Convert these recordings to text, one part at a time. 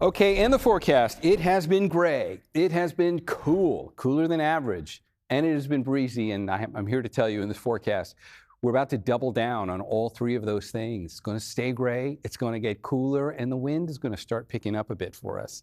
Okay, in the forecast, it has been gray. It has been cool, cooler than average, and it has been breezy. And I'm here to tell you in this forecast, we're about to double down on all three of those things. It's going to stay gray, it's going to get cooler, and the wind is going to start picking up a bit for us.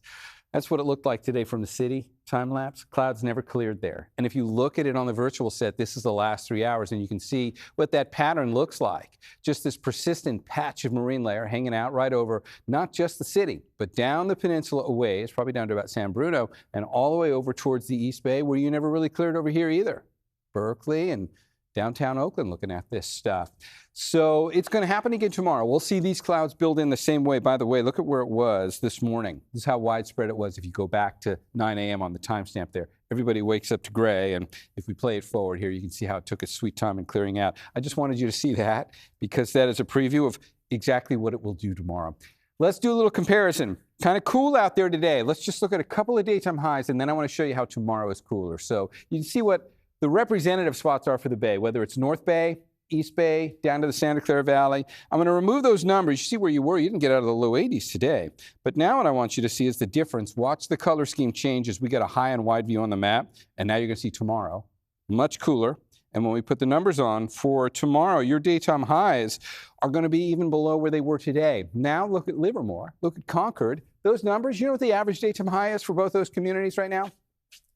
That's what it looked like today from the city. Time lapse, clouds never cleared there. And if you look at it on the virtual set, this is the last 3 hours, and you can see what that pattern looks like. Just this persistent patch of marine layer hanging out right over not just the city, but down the peninsula away. It's probably down to about San Bruno and all the way over towards the East Bay, where you never really cleared over here either. Berkeley and downtown Oakland looking at this stuff. So it's going to happen again tomorrow. We'll see these clouds build in the same way. By the way, look at where it was this morning. This is how widespread it was if you go back to 9 a.m. on the timestamp there. Everybody wakes up to gray, and if we play it forward here, you can see how it took its sweet time in clearing out. I just wanted you to see that because that is a preview of exactly what it will do tomorrow. Let's do a little comparison. Kind of cool out there today. Let's just look at a couple of daytime highs, and then I want to show you how tomorrow is cooler. So you can see what the representative spots are for the Bay, whether it's North Bay, East Bay, down to the Santa Clara Valley. I'm going to remove those numbers. You see where you were. You didn't get out of the low 80s today. But now what I want you to see is the difference. Watch the color scheme change as we get a high and wide view on the map. And now you're going to see tomorrow, much cooler. And when we put the numbers on for tomorrow, your daytime highs are going to be even below where they were today. Now look at Livermore. Look at Concord. Those numbers, you know what the average daytime high is for both those communities right now?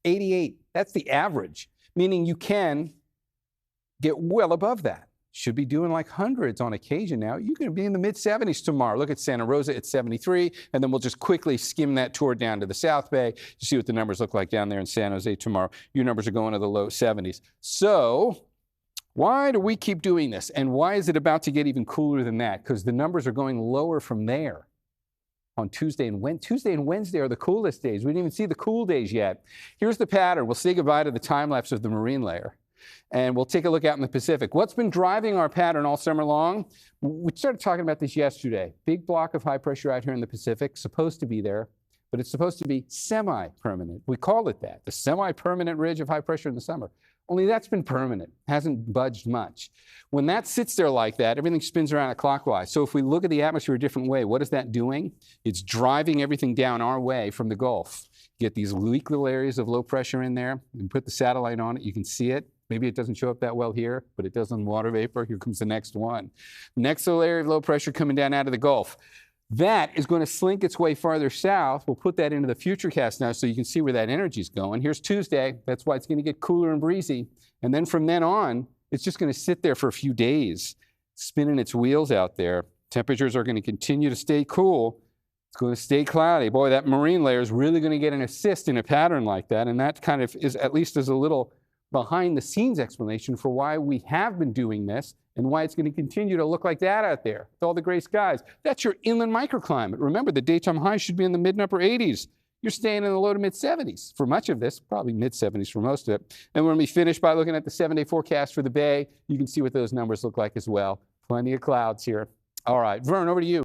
88. That's the average. Meaning you can get well above that. Should be doing like hundreds on occasion now. You're going to be in the mid-70s tomorrow. Look at Santa Rosa at 73, and then we'll just quickly skim that toward down to the South Bay to see what the numbers look like down there in San Jose tomorrow. Your numbers are going to the low 70s. So why do we keep doing this? And why is it about to get even cooler than that? Because the numbers are going lower from there. On Tuesday and Wednesday are the coolest days. We didn't even see the cool days yet. Here's the pattern. We'll say goodbye to the time lapse of the marine layer, and we'll take a look out in the Pacific. What's been driving our pattern all summer long? We started talking about this yesterday. Big block of high pressure out here in the Pacific, supposed to be there, but it's supposed to be semi-permanent. We call it that, the semi-permanent ridge of high pressure in the summer. Only that's been permanent, hasn't budged much. When that sits there like that, everything spins around clockwise. So if we look at the atmosphere a different way, what is that doing? It's driving everything down our way from the Gulf. Get these weak little areas of low pressure in there and put the satellite on it. You can see it. Maybe it doesn't show up that well here, but it does on water vapor. Here comes the next one. Next little area of low pressure coming down out of the Gulf. That is going to slink its way farther south. We'll put that into the futurecast now so you can see where that energy is going. Here's Tuesday. That's why it's going to get cooler and breezy. And then from then on, it's just going to sit there for a few days, spinning its wheels out there. Temperatures are going to continue to stay cool. It's going to stay cloudy. Boy, that marine layer is really going to get an assist in a pattern like that. And that kind of is, at least as a little behind the scenes explanation for why we have been doing this and why it's going to continue to look like that out there with all the gray skies. That's your inland microclimate. Remember, the daytime high should be in the mid and upper 80s. You're staying in the low to mid 70s for much of this, probably mid 70s for most of it. And when we finish by looking at the 7-day forecast for the Bay, you can see what those numbers look like as well. Plenty of clouds here. All right, Vern, over to you.